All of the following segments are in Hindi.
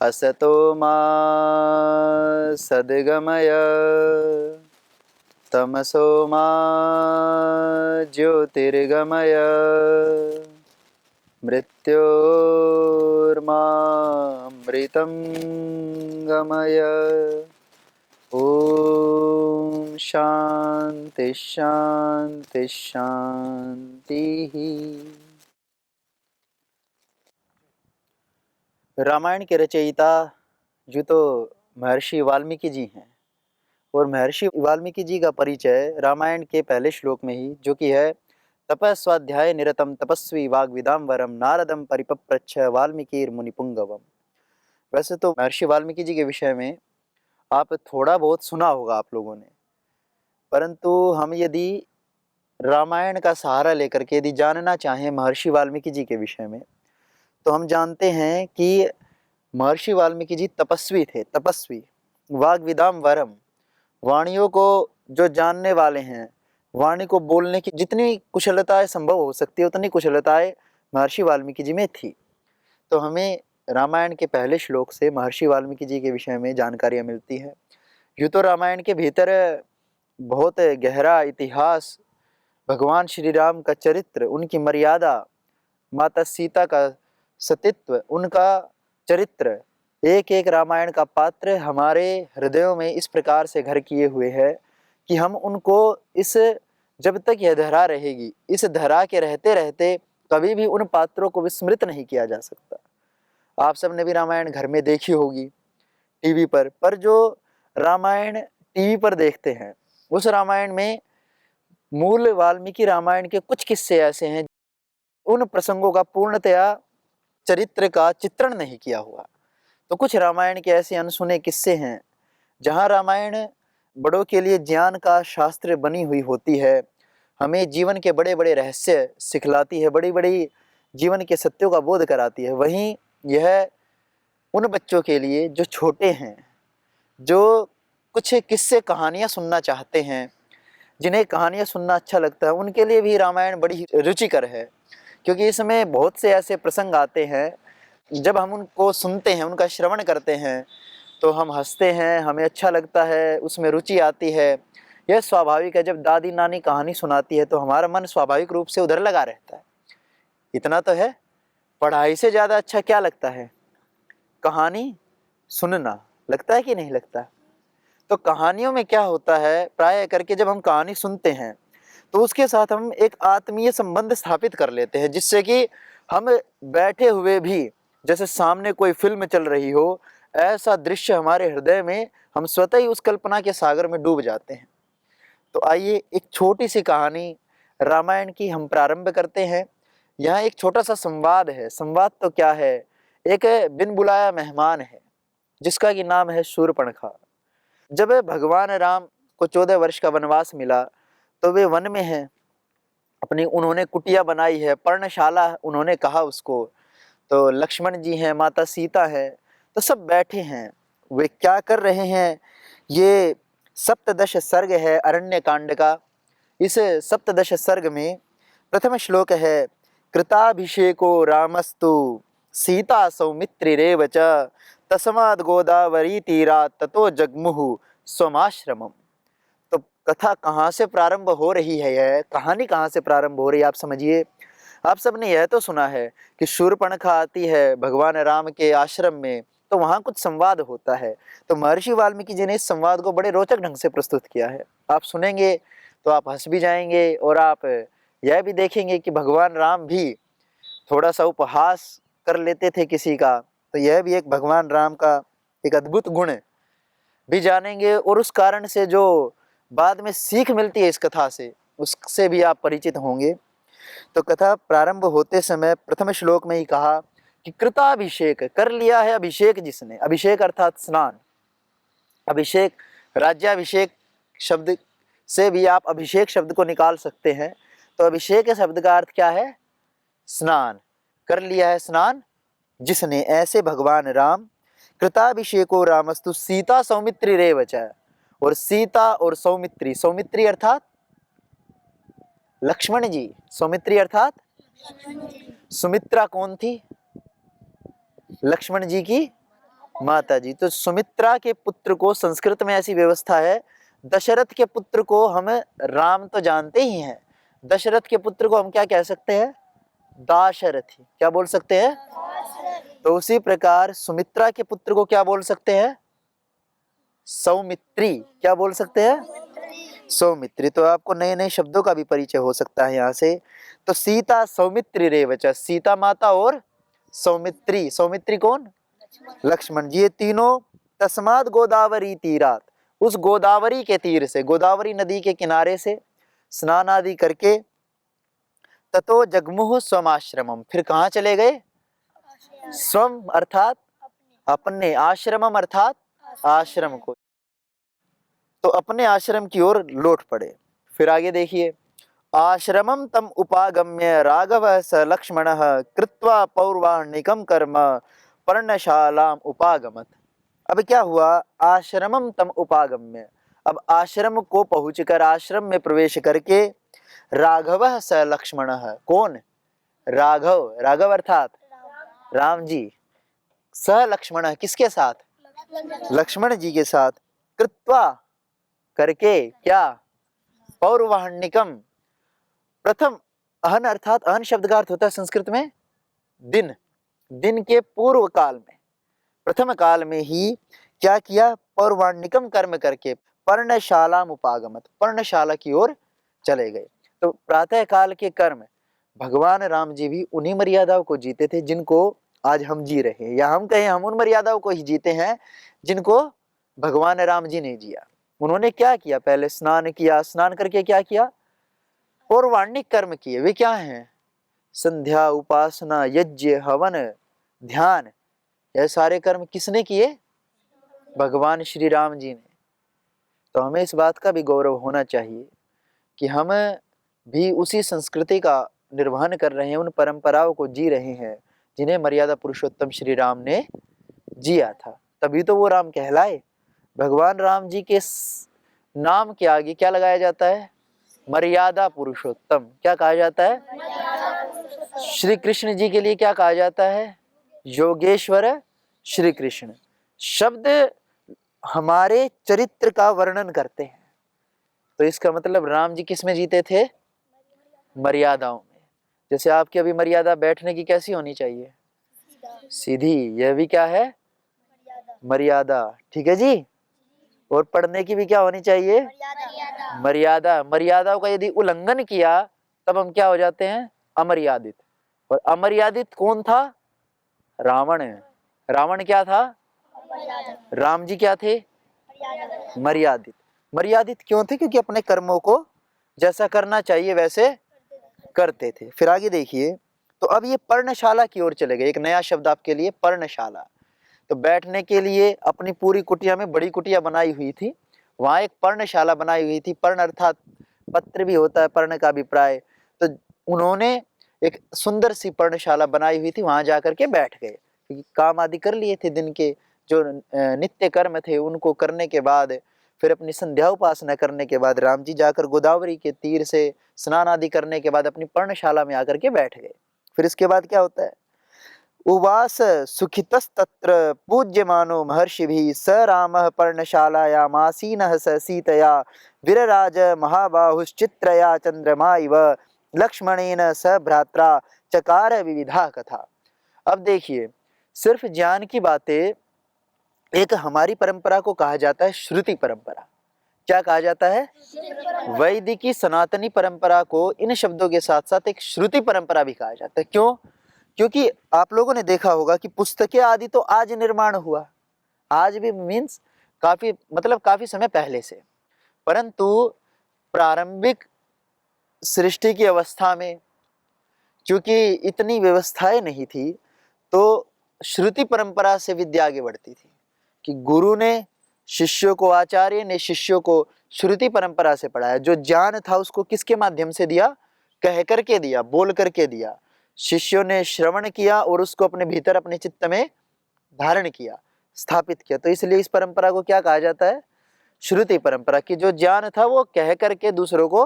असतो मा सद्गमय तमसो मा ज्योतिर्गमय मृत्योर्मामृतं गमय। ओम शांति शांति शांति। रामायण के रचयिता जो तो महर्षि वाल्मीकि जी हैं, और महर्षि वाल्मीकि जी का परिचय रामायण के पहले श्लोक में ही, जो कि है तपस्वाध्याय निरतम तपस्वी वाग्विदाम्बरम नारदम परिपप्रच्छ वाल्मीकिर मुनिपुंगवम। वैसे तो महर्षि वाल्मीकि जी के विषय में आप थोड़ा बहुत सुना होगा आप लोगों ने, परंतु हम यदि रामायण का सहारा लेकर के यदि जानना चाहें महर्षि वाल्मीकि जी के विषय में, तो हम जानते हैं कि महर्षि वाल्मीकि जी तपस्वी थे। तपस्वी, वाग्विदाम वरम, वाणियों को जो जानने वाले हैं, वाणी को बोलने की जितनी कुशलताएं संभव हो सकती है उतनी कुशलताएं महर्षि वाल्मीकि जी में थी। तो हमें रामायण के पहले श्लोक से महर्षि वाल्मीकि जी के विषय में जानकारियां मिलती हैं। यूँ तो रामायण के भीतर बहुत गहरा इतिहास, भगवान श्री राम का चरित्र, उनकी मर्यादा, माता सीता का सतीत्व, उनका चरित्र, एक एक रामायण का पात्र हमारे हृदयों में इस प्रकार से घर किए हुए है कि हम उनको इस, जब तक यह धरा रहेगी, इस धरा के रहते रहते कभी भी उन पात्रों को विस्मृत नहीं किया जा सकता। आप सबने भी रामायण घर में देखी होगी टीवी पर जो रामायण टीवी पर देखते हैं, उस रामायण में मूल वाल्मीकि रामायण के कुछ किस्से ऐसे हैं, उन प्रसंगों का पूर्णतया चरित्र का चित्रण नहीं किया हुआ। तो कुछ रामायण के ऐसे अनसुने किस्से हैं जहाँ रामायण बड़ों के लिए ज्ञान का शास्त्र बनी हुई होती है, हमें जीवन के बड़े बड़े रहस्य सिखलाती है, बड़ी बड़ी जीवन के सत्यों का बोध कराती है। वहीं यह उन बच्चों के लिए जो छोटे हैं, जो कुछ किस्से कहानियाँ सुनना चाहते हैं, जिन्हें कहानियाँ सुनना अच्छा लगता है, उनके लिए भी रामायण बड़ी रुचिकर है। क्योंकि इसमें बहुत से ऐसे प्रसंग आते हैं, जब हम उनको सुनते हैं, उनका श्रवण करते हैं, तो हम हंसते हैं, हमें अच्छा लगता है, उसमें रुचि आती है। यह स्वाभाविक है, जब दादी नानी कहानी सुनाती है तो हमारा मन स्वाभाविक रूप से उधर लगा रहता है। इतना तो है, पढ़ाई से ज़्यादा अच्छा क्या लगता है? कहानी सुनना। लगता है कि नहीं लगता? तो कहानियों में क्या होता है, प्राय करके जब हम कहानी सुनते हैं तो उसके साथ हम एक आत्मीय संबंध स्थापित कर लेते हैं, जिससे कि हम बैठे हुए भी जैसे सामने कोई फिल्म चल रही हो, ऐसा दृश्य हमारे हृदय में, हम स्वतः ही उस कल्पना के सागर में डूब जाते हैं। तो आइए एक छोटी सी कहानी रामायण की हम प्रारंभ करते हैं। यहाँ एक छोटा सा संवाद है। संवाद तो क्या है, एक बिन बुलाया मेहमान है जिसका कि नाम है शूर्पणखा। जब भगवान राम को 14 वर्ष का वनवास मिला तो वे वन में हैं, अपनी उन्होंने कुटिया बनाई है, पर्णशाला उन्होंने कहा उसको। तो लक्ष्मण जी हैं, माता सीता है, तो सब बैठे हैं। वे क्या कर रहे हैं? ये सप्तदश सर्ग है अरण्य कांड का। इस सप्तदश सर्ग में प्रथम श्लोक है, कृताभिषेको रामस्तु सीता सौमित्रिरेव च तस्माद् गोदावरी तीरात् ततो जग्मुहु स्वमाश्रमम्। तो कथा कहाँ से प्रारंभ हो रही है, यह कहानी कहाँ से प्रारंभ हो रही है, आप समझिए। आप सबने यह तो सुना है कि शूर्पणखा आती है भगवान राम के आश्रम में, तो वहाँ कुछ संवाद होता है। तो महर्षि वाल्मीकि जी ने इस संवाद को बड़े रोचक ढंग से प्रस्तुत किया है। आप सुनेंगे तो आप हंस भी जाएंगे, और आप यह भी देखेंगे कि भगवान राम भी थोड़ा सा उपहास कर लेते थे किसी का। तो यह भी एक भगवान राम का एक अद्भुत गुण भी जानेंगे, और उस कारण से जो बाद में सीख मिलती है इस कथा से, उससे भी आप परिचित होंगे। तो कथा प्रारंभ होते समय प्रथम श्लोक में ही कहा कि कृताभिषेक, कर लिया है अभिषेक जिसने। अभिषेक अर्थात स्नान, अभिषेक राज्याभिषेक शब्द से भी आप अभिषेक शब्द को निकाल सकते हैं। तो अभिषेक शब्द का अर्थ क्या है? स्नान। कर लिया है स्नान जिसने, ऐसे भगवान राम। कृताभिषेको रामस्तु सीता सौमित्री रेव च। और सीता और सौमित्री, सौमित्री अर्थात लक्ष्मण जी, सौमित्री अर्थात सुमित्रा कौन थी? लक्ष्मण जी की माता जी। तो सुमित्रा के पुत्र को, संस्कृत में ऐसी व्यवस्था है, दशरथ के पुत्र को हम राम तो जानते ही हैं, दशरथ के पुत्र को हम क्या कह सकते हैं? दाशरथी। क्या बोल सकते हैं? तो उसी प्रकार सुमित्रा के पुत्र को क्या बोल सकते हैं? सौमित्री। क्या बोल सकते हैं? सौमित्री। तो आपको नए नए शब्दों का भी परिचय हो सकता है यहाँ से। तो सीता सौमित्री रेवच, सीता माता और सौमित्री। सौमित्री कौन? लक्ष्मण जी। ये तीनों तस्माद गोदावरी तीरात, उस गोदावरी के तीर से, गोदावरी नदी के किनारे से स्नान आदि करके, ततो जगमुह स्वमाश्रमम, फिर कहाँ चले गए? स्वम अर्थात अपने, आश्रमम अर्थात आश्रम को, तो अपने आश्रम की ओर लौट पड़े। फिर आगे देखिए, आश्रमम तम उपागम्य राघव स लक्ष्मण कृत्वा पौर्वाणिकम कर्म पर्णशालाम उपागमत। अब क्या हुआ? आश्रमम तम उपागम्य, अब आश्रम को पहुंचकर, आश्रम में प्रवेश करके, राघव स लक्ष्मण, कौन? राघव, राघव अर्थात राम जी, स लक्ष्मण किसके साथ? लक्ष्मण जी के साथ, कृत्वा करके, क्या? पौर्वाहनिकम, प्रथम, अहन अर्थात, अहन शब्द का अर्थ होता है संस्कृत में दिन, दिन के पूर्व काल में, प्रथम काल में ही क्या किया? पौर्वाणिकम कर्म करके पर्णशाला उपागमत, पर्णशाला की ओर चले गए। तो प्रातः काल के कर्म, भगवान राम जी भी उन्हीं मर्यादाओं को जीते थे जिनको आज हम जी रहे हैं, या हम कहें हम उन मर्यादाओं को ही जीते हैं जिनको भगवान राम जी ने जिया। उन्होंने क्या किया? पहले स्नान किया, स्नान करके क्या किया? पौर्वाणिक कर्म किए। वे क्या हैं? संध्या, उपासना, यज्ञ, हवन, ध्यान, यह सारे कर्म किसने किए? भगवान श्री राम जी ने। तो हमें इस बात का भी गौरव होना चाहिए कि हम भी उसी संस्कृति का निर्वहन कर रहे हैं, उन परंपराओं को जी रहे हैं जिन्हें मर्यादा पुरुषोत्तम श्री राम ने जिया था। तभी तो वो राम कहलाए। भगवान राम जी के नाम के आगे क्या लगाया जाता है? मर्यादा पुरुषोत्तम। क्या कहा जाता है? श्री कृष्ण जी के लिए क्या कहा जाता है? योगेश्वर श्री कृष्ण। शब्द हमारे चरित्र का वर्णन करते हैं। तो इसका मतलब राम जी किस में जीते थे? मर्यादाओं में। जैसे आपकी अभी मर्यादा बैठने की कैसी होनी चाहिए? सीधी। यह भी क्या है? मर्यादा। ठीक है जी। और पढ़ने की भी क्या होनी चाहिए? मर्यादा। मर्यादाओं का यदि उल्लंघन किया तब हम क्या हो जाते हैं? अमर्यादित। और अमर्यादित कौन था? रावण। रावण क्या था? राम जी क्या थे? मर्यादित। मर्यादित क्यों थे? क्योंकि अपने कर्मों को जैसा करना चाहिए वैसे करते थे। फिर आगे देखिए, तो अब ये पर्णशाला की ओर चले गए। एक नया शब्द आपके लिए, पर्णशाला। तो बैठने के लिए अपनी पूरी कुटिया में, बड़ी कुटिया बनाई हुई थी, वहां एक पर्णशाला बनाई हुई थी। पर्ण अर्थात पत्र भी होता है, पर्ण का अभिप्राय। तो उन्होंने एक सुंदर सी पर्णशाला बनाई हुई थी, वहां जाकर के बैठ गए, क्योंकि काम आदि कर लिए थे, दिन के जो नित्य कर्म थे उनको करने के बाद, फिर अपनी संध्या उपासना करने के बाद राम जी जाकर गोदावरी के तीर से स्नान आदि करने के बाद अपनी पर्णशाला में आकर के बैठ गए। फिर इसके बाद क्या होता है? उवास सुखितस्तत्र पूज्यमानो महर्षिभिः स रामः पर्णशालायामासीनः स सीतया विरराज महाबाहुश्चित्रया चंद्रमा इव लक्ष्मणेन स भ्रात्रा चकार विविधा कथा। अब देखिए, सिर्फ ज्ञान की बातें, एक हमारी परंपरा को कहा जाता है श्रुति परंपरा। क्या कहा जाता है? वैदिकी सनातनी परंपरा को इन शब्दों के साथ साथ एक श्रुति परंपरा भी कहा जाता है। क्यों? क्योंकि आप लोगों ने देखा होगा कि पुस्तकें आदि तो आज निर्माण हुआ, आज भी मीन्स काफी, मतलब काफी समय पहले से, परंतु प्रारंभिक सृष्टि की अवस्था में क्योंकि इतनी व्यवस्थाएं नहीं थी, तो श्रुति परंपरा से विद्या आगे बढ़ती थी कि गुरु ने शिष्यों को आचार्य ने शिष्यों को श्रुति परंपरा से पढ़ाया। जो ज्ञान था उसको किसके माध्यम से दिया? कह करके दिया, बोल करके दिया। शिष्यों ने श्रवण किया और उसको अपने भीतर अपने चित्त में धारण किया, स्थापित किया। तो इसलिए इस परंपरा को क्या कहा जाता है? श्रुति परंपरा। की जो ज्ञान था वो कह करके दूसरों को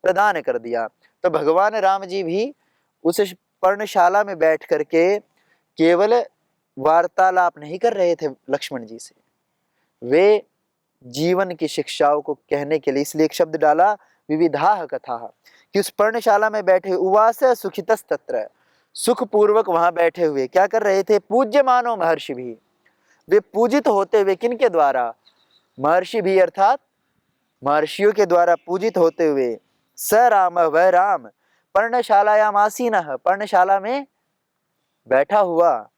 प्रदान कर दिया। तो भगवान राम जी भी उस पर्णशाला में बैठ करके केवल वार्तालाप नहीं कर रहे थे लक्ष्मण जी से, वे जीवन की शिक्षाओं को कहने के लिए इसलिए एक शब्द डाला विविधाः कथाः, कि उस पर्णशाला में बैठे उवास सुखितस्तत्र, सुख पूर्वक वहां बैठे हुए क्या कर रहे थे? पूज्यमानो महर्षि भी, वे पूजित होते हुए किनके द्वारा? महर्षि भी अर्थात महर्षियों के द्वारा पूजित होते हुए। स राम, वह राम, पर्णशालायाम आसीनः, पर्णशाला में बैठा हुआ।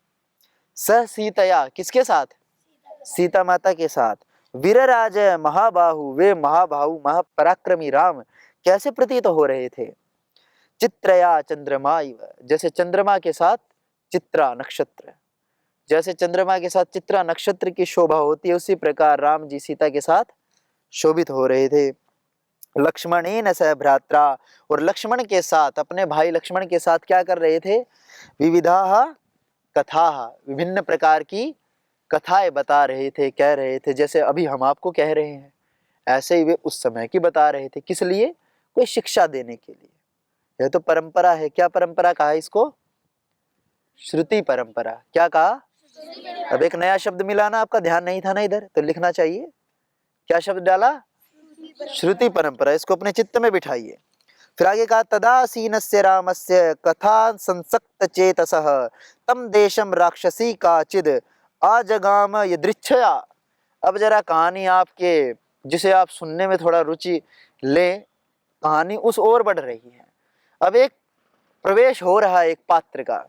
स सीतया, किसके साथ? सीता माता के साथ। वीरराज महाबाहु, वे महाबाहु महापराक्रमी राम कैसे प्रतीत हो रहे थे? चित्रया चंद्रमा इव, जैसे चंद्रमा के साथ चित्रा नक्षत्र, जैसे चंद्रमा के साथ चित्रा नक्षत्र की शोभा होती है, उसी प्रकार राम जी सीता के साथ शोभित हो रहे थे। लक्ष्मणेन सह भ्रात्रा, और लक्ष्मण के साथ, अपने भाई लक्ष्मण के साथ क्या कर रहे थे? विविधाः कथाः, विभिन्न प्रकार की कथाएं बता रहे थे, कह रहे थे। जैसे अभी हम आपको कह रहे हैं, ऐसे ही वे उस समय की बता रहे थे। किस लिए? कोई शिक्षा देने के लिए। यह तो परंपरा है। क्या परंपरा कहा इसको? श्रुति परंपरा। क्या कहा? अब एक नया शब्द मिला ना, आपका ध्यान नहीं था ना इधर, तो लिखना चाहिए। क्या शब्द डाला? श्रुति परंपरा। इसको अपने चित्त में बिठाइए। फिर आगे कहा तदासीनस्य रामस्य कथा संसक्त चेतसः तम देशम राक्षसी काचिद आजगाम यदृच्छया। अब जरा कहानी आपके, जिसे आप सुनने में थोड़ा रुचि ले, कहानी उस ओर बढ़ रही है। अब एक प्रवेश हो रहा है एक पात्र का।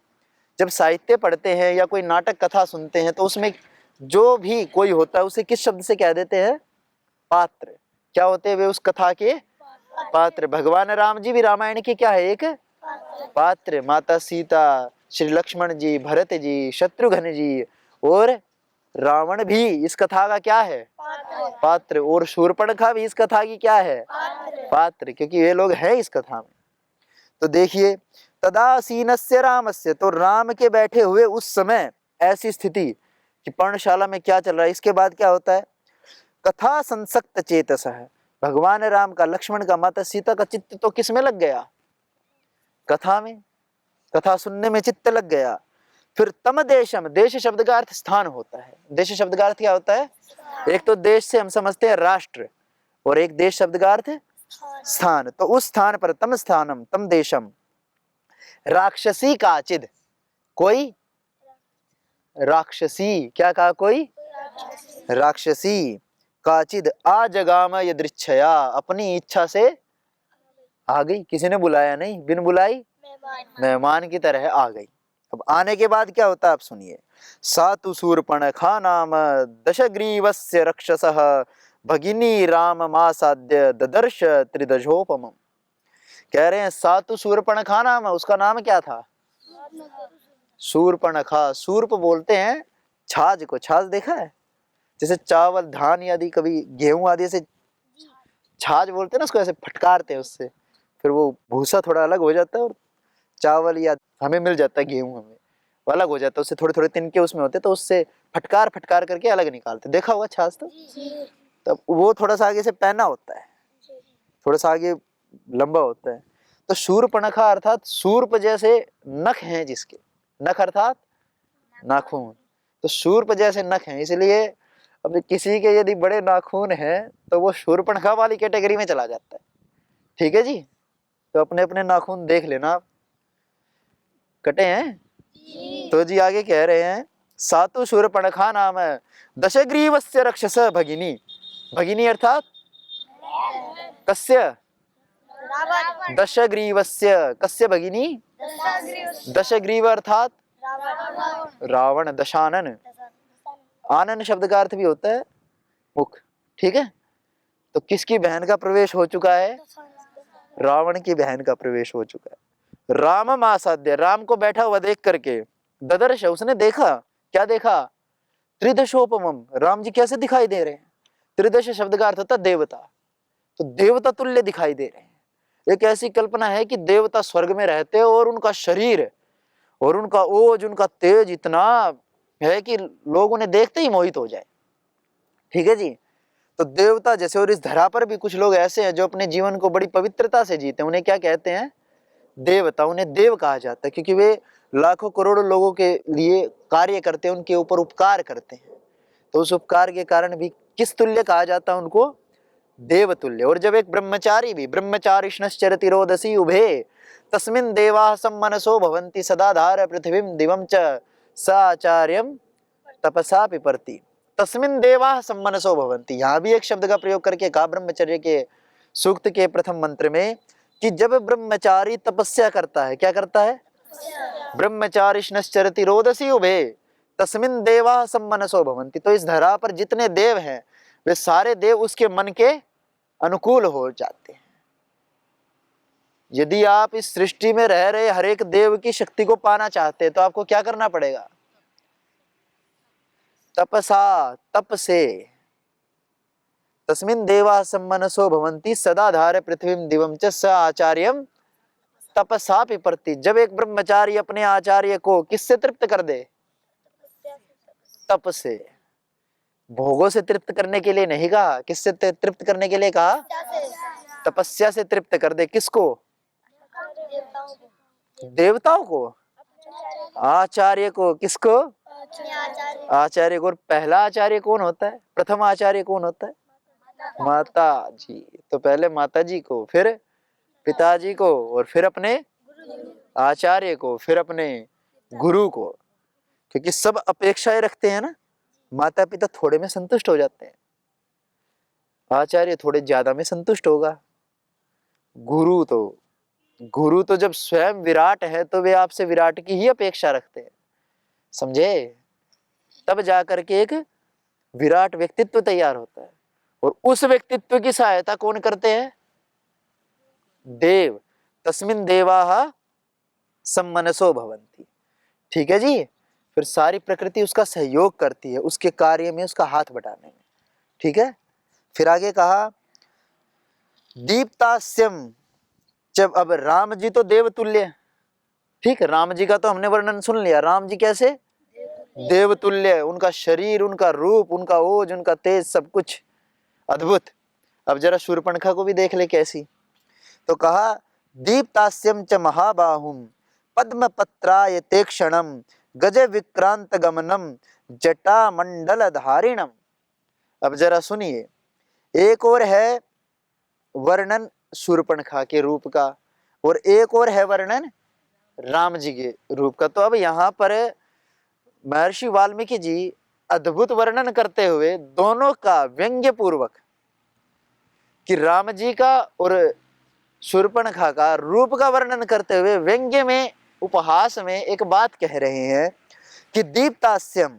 जब साहित्य पढ़ते हैं या कोई नाटक कथा सुनते हैं तो उसमें जो भी कोई होता है उसे किस शब्द से कह देते हैं? पात्र। क्या होते हैं वे? उस कथा के पात्र। भगवान राम जी भी रामायण के क्या है? एक पात्र। माता सीता, श्री लक्ष्मण जी, भरत जी, शत्रुघ्न जी और रावण भी इस कथा का क्या है? पात्र। और शूर्पणखा भी इस कथा की क्या है? पात्र, क्योंकि ये लोग हैं इस कथा में। तो देखिए तदासीनस्य रामस्य, तो राम के बैठे हुए उस समय ऐसी स्थिति कि पर्णशाला में क्या चल रहा है। इसके बाद क्या होता है? कथा संसक्त चेतस है। भगवान राम का, लक्ष्मण का, माता सीता का चित्त तो किस में लग गया? कथा में। कथा सुनने में चित्त लग गया। फिर तम देशम, देश शब्द का अर्थ स्थान होता है। देश शब्द का अर्थ क्या होता है? एक तो देश से हम समझते हैं राष्ट्र, और एक देश शब्द का अर्थ स्थान। तो उस स्थान पर तम स्थानम तम देशम राक्षसी काचिद, कोई राक्षसी, क्या कहा? कोई राक्षसी काचिद आजगाम यदृच्छया, अपनी इच्छा से आ गई। किसी ने बुलाया नहीं, बिन बुलाई मेहमान की तरह आ गई। अब आने के बाद क्या होता है आप सुनिए। सातु शूर्पणखा नाम दशग्रीवस्य रक्षसः भगिनी राम मासाद्य ददर्श त्रिदशोपमम्। कह रहे हैं सातु शूर्पणखा नाम, उसका नाम क्या था? शूर्पणखा। शूर्प बोलते हैं छाछ को। छाछ देखा है? जैसे चावल, धान आदि, कभी गेहूं आदि से छाछ बोलते हैं ना, उसको ऐसे फटकारते हैं, उससे फिर वो भूसा थोड़ा अलग हो जाता है और चावल या हमें मिल जाता है गेहूं, हमें वो अलग हो जाता है। उससे थोड़े थोड़े तिनके उसमें होते, तो उससे फटकार फटकार करके अलग निकालते। देखा हुआ छाछ तो? तब वो थोड़ा सा आगे से पैना होता है, थोड़ा सा आगे लंबा होता है। तो शूर्पणखा अर्थात शूर्प जैसे नख हैं जिसके, नख अर्थात नाखून, तो शूर्प जैसे नख हैं, इसलिए अब किसी के यदि बड़े नाखून हैं तो वो शूर्पणखा वाली कैटेगरी में चला जाता है। ठीक है जी? तो अपने अपने नाखून देख लेना आप, कटे हैं। तो जी आगे कह रहे हैं सातु शूर्पणखा नाम दशग्रीवस्य रक्षस भगिनी। भगिनी अर्थात कस्य? दशग्रीवस्य। कस्य भगिनी? दशग्रीव अर्थात रावण, दशानन। आनन शब्द का अर्थ भी होता है मुख। ठीक है? तो किसकी बहन का प्रवेश हो चुका है? रावण की बहन का प्रवेश हो चुका है। राम मासाद्य, राम को बैठा हुआ देख करके, ददर्श, उसने देखा। क्या देखा? त्रिदशोपमम, राम जी कैसे दिखाई दे रहे हैं? त्रिदश शब्द का अर्थ होता है देवता, तो देवता तुल्य दिखाई दे रहे हैं। एक ऐसी कल्पना है कि देवता स्वर्ग में रहते हैं और उनका शरीर और उनका ओज, उनका तेज इतना है कि लोग उन्हें देखते ही मोहित हो जाए। ठीक है जी। तो देवता जैसे, और इस धरा पर भी कुछ लोग ऐसे हैं जो अपने जीवन को बड़ी पवित्रता से जीते हैं, उन्हें क्या कहते हैं? देवता। उन्हें देव कहा जाता है क्योंकि वे लाखों करोड़ों लोगों के लिए कार्य करते हैं, उनके ऊपर उपकार करते हैं। तो उस उपकार के कारण भी किस तुल्य कहा जाता है उनको? देवतुल्य। और जब एक ब्रह्मचारी भी, ब्रह्मचारिष्णश्चरति रोदसी उभे तस्मिन् देवाः सम्मनसो भवन्ति सदा धार पृथ्वीं दिवं च स आचार्यं तपसा पिपर्ति। तस्मिन् देवाः सम्मनसो भवन्ति, यहाँ भी एक शब्द का प्रयोग करके कहा ब्रह्मचर्य के सूक्त के प्रथम मंत्र में कि जब ब्रह्मचारी तपस्या करता है, क्या करता है? ब्रह्मचारिष्णश्चरति रोदसी उभे तस्मिन् देवाः सम्मनसो भवन्ति। तो इस धरा पर जितने देव हैं वे सारे देव उसके मन के अनुकूल हो जाते हैं। यदि आप इस सृष्टि में रह रहे हर एक देव की शक्ति को पाना चाहते हैं तो आपको क्या करना पड़ेगा? तपसा, तप से। तस्मिन् देवाः सम्मनसो भवन्ति सदा धार पृथ्वीं दिवं च स आचार्यं तपसा पिपर्ति। जब एक ब्रह्मचारी अपने आचार्य को किससे तृप्त कर दे? तप से। भोगों से तृप्त करने के लिए नहीं कहा, किससे तृप्त करने के लिए कहा? तपस्या से तृप्त कर दे। किसको? देवताओं को, आचार्य को। किसको? आचार्य को। और पहला आचार्य कौन होता है? प्रथम आचार्य कौन होता है? माता जी। तो पहले माता जी को, फिर पिताजी को, और फिर अपने आचार्य को, फिर अपने गुरु को। क्योंकि सब अपेक्षाएं रखते हैं ना। माता पिता थोड़े में संतुष्ट हो जाते हैं, आचार्य थोड़े ज्यादा में संतुष्ट होगा, गुरु तो जब स्वयं विराट है तो वे आपसे विराट की ही अपेक्षा रखते हैं, समझे? तब जाकर के एक विराट व्यक्तित्व तैयार होता है। और उस व्यक्तित्व की सहायता कौन करते हैं? देव। तस्मिन् देवाः सम्मनसो भवन्ति। ठीक है जी। फिर सारी प्रकृति उसका सहयोग करती है उसके कार्य में, उसका हाथ बटाने में। ठीक है। फिर आगे कहा दीप्तास्यम। जब अब राम जी तो देवतुल्य, ठीक है, राम जी का तो हमने वर्णन सुन लिया। राम जी कैसे? देवतुल्य। उनका शरीर, उनका रूप, उनका ओज, उनका तेज, सब कुछ अद्भुत। अब जरा शूर्पणखा को भी देख ले कैसी। तो कहा दीप्तास्यम च महाबाहुम पद्मपत्रायते क्षणम गज विक्रांत गमनम जटा मंडल धारिणम। अब जरा सुनिए, एक और है वर्णन शूर्पणखा के रूप का और एक और है वर्णन राम जी के रूप का। तो अब यहाँ पर महर्षि वाल्मीकि जी अद्भुत वर्णन करते हुए दोनों का व्यंग्य पूर्वक, कि राम जी का और शूर्पणखा का रूप का वर्णन करते हुए व्यंग्य में, उपहास में एक बात कह रहे हैं कि दीप्तास्यम,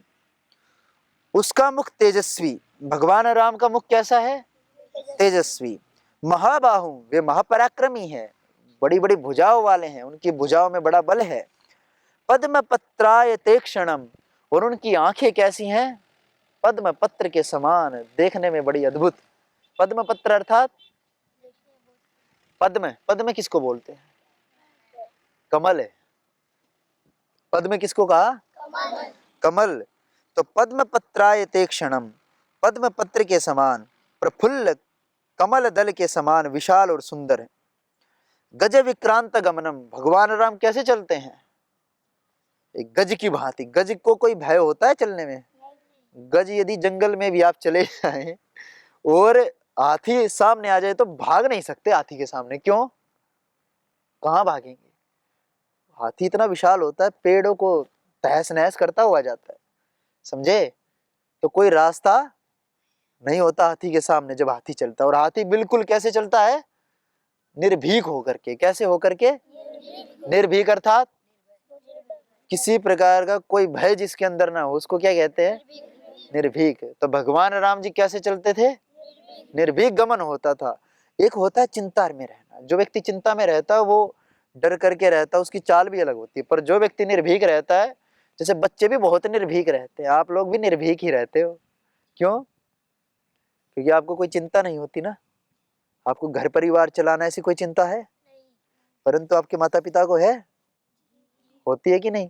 उसका मुख तेजस्वी। भगवान राम का मुख कैसा है? तेजस्वी। महाबाहु, वे महापराक्रमी हैं, बड़ी बड़ी भुजाओं वाले हैं, उनकी भुजाओं में बड़ा बल है। पद्म पत्रायते क्षणम, और उनकी आंखें कैसी हैं? पद्म पत्र के समान, देखने में बड़ी अद्भुत। पद्म पत्र अर्थात पद्म। पद्म किसको बोलते हैं? कमल है। पद्म किसको कहा? कमल। तो पद्म पत्रायते क्षणम, पद्म पत्र के समान, प्रफुल्ल कमल दल के समान विशाल और सुंदर है। गज विक्रांत गमनम, भगवान राम कैसे चलते हैं? एक गज की भांति। गज को कोई भय होता है चलने में? गज यदि जंगल में भी आप चले जाएं और हाथी सामने आ जाए तो भाग नहीं सकते हाथी के सामने। क्यों? कहाँ भागेंगे? हाथी इतना विशाल होता है, पेड़ों को तहस नहस करता हुआ जाता है, समझे? तो कोई रास्ता नहीं होता हाथी के सामने जब हाथी चलता है। और हाथी बिल्कुल कैसे चलता है? निर्भीक होकर के। कैसे होकर के? निर्भीक अर्थात किसी प्रकार का कोई भय जिसके अंदर ना हो, उसको क्या कहते हैं? निर्भीक। तो भगवान राम जी कैसे चलते थे? निर्भीक गमन होता था। एक होता है चिंता में रहना, जो व्यक्ति चिंता में रहता है वो डर करके रहता है, उसकी चाल भी अलग होती है। पर जो व्यक्ति निर्भीक रहता है, जैसे बच्चे भी बहुत निर्भीक रहते हैं, आप लोग भी निर्भीक ही रहते हो। क्यों? क्योंकि आपको कोई चिंता नहीं होती ना, आपको घर परिवार चलाना ऐसी कोई चिंता है, परंतु आपके माता पिता को है, होती है कि नहीं?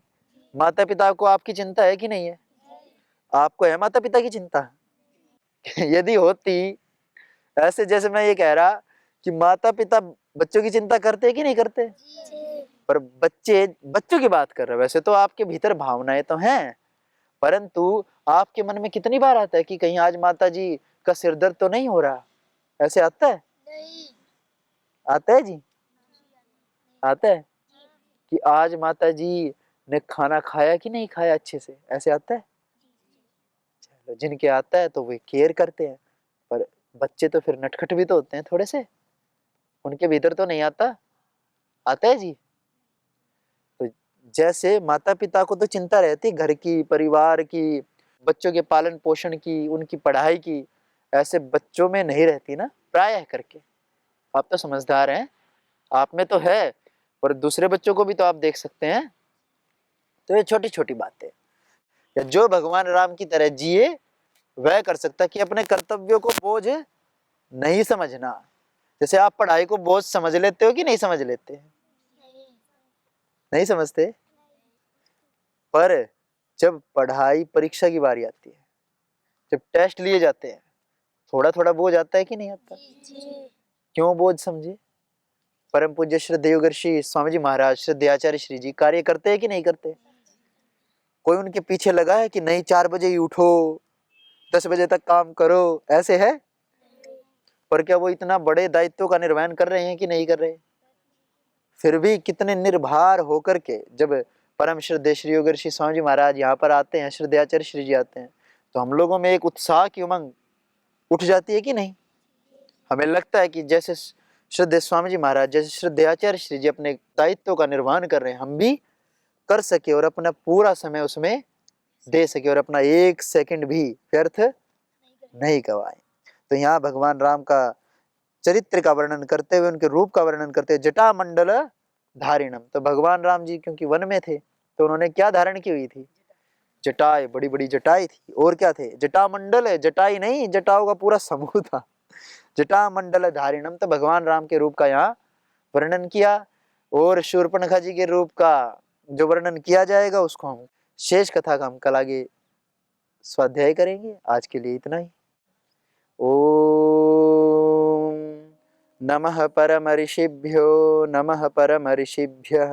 माता पिता को आपकी चिंता है कि नहीं है? आपको है माता पिता की चिंता? यदि होती, ऐसे जैसे मैं ये कह रहा कि माता पिता बच्चों की चिंता करते हैं कि नहीं करते, पर बच्चे बच्चों की बात कर रहे हैं। वैसे तो आपके भीतर भावनाएं तो हैं, परंतु आपके मन में कितनी बार आता है कि कहीं आज माता जी का सिर दर्द तो नहीं हो रहा, ऐसे आता है? नहीं। आता है जी? आता है कि आज माता जी ने खाना खाया कि नहीं खाया अच्छे से, ऐसे आता है? चलो, जिनके आता है तो वे केयर करते हैं, पर बच्चे तो फिर नटखट भी तो होते हैं थोड़े से, उनके भीतर तो नहीं आता? आता है जी? तो जैसे माता पिता को तो चिंता रहती है घर की, परिवार की, बच्चों के पालन पोषण की, उनकी पढ़ाई की, ऐसे बच्चों में नहीं रहती ना प्रायः करके। आप तो समझदार हैं, आप में तो है, पर दूसरे बच्चों को भी तो आप देख सकते हैं। तो ये छोटी छोटी बातें, या जो भगवान राम की तरह जिए वह कर सकता, कि अपने कर्तव्यों को बोझ नहीं समझना। जैसे आप पढ़ाई को बोझ समझ लेते हो कि नहीं समझ लेते? नहीं समझते। पर जब पढ़ाई परीक्षा की बारी आती है, जब टेस्ट लिए जाते हैं, थोड़ा थोड़ा बोझ आता है कि नहीं आता? क्यों बोझ समझे? परम पूज्य श्री देवगर्षि स्वामी जी महाराज, श्री आचार्य श्री जी कार्य करते हैं कि नहीं करते? कोई उनके पीछे लगा है कि नहीं 4 बजे ही उठो, 10 बजे तक काम करो, ऐसे है? पर क्या वो इतना बड़े दायित्व का निर्वहन कर रहे हैं कि नहीं कर रहे? फिर भी कितने निर्भर होकर के जब परम श्रद्धेय श्री योगर्षि स्वामी जी महाराज यहाँ पर आते हैं, श्रद्धेय आचार्य श्री जी आते हैं, तो हम लोगों में एक उत्साह की उमंग उठ जाती है कि नहीं? हमें लगता है कि जैसे श्रद्धेय स्वामी जी महाराज, जैसे श्रद्धेय आचार्य श्री जी अपने दायित्व का निर्वहन कर रहे हैं, हम भी कर सके और अपना पूरा समय उसमें दे सके और अपना 1 सेकंड भी व्यर्थ नहीं गवाए। तो यहाँ भगवान राम का चरित्र का वर्णन करते हुए, उनके रूप का वर्णन करते हुए, जटा मंडल धारिणम। तो भगवान राम जी क्योंकि वन में थे, तो उन्होंने क्या धारण की हुई थी? जटाएं, बड़ी बड़ी जटाएं थी। और क्या थे? जटा मंडल है, जटाई नहीं, जटाओं का पूरा समूह था। जटा मंडल धारिणम, तो भगवान राम के रूप का यहाँ वर्णन किया। और शूर्पणखा जी के रूप का जो वर्णन किया जाएगा, उसको हम शेष कथा का हम कल आगे स्वाध्याय करेंगे। आज के लिए इतना ही। ओम नमः परम ऋषिभ्यो, नमः परम ऋषिभ्यः।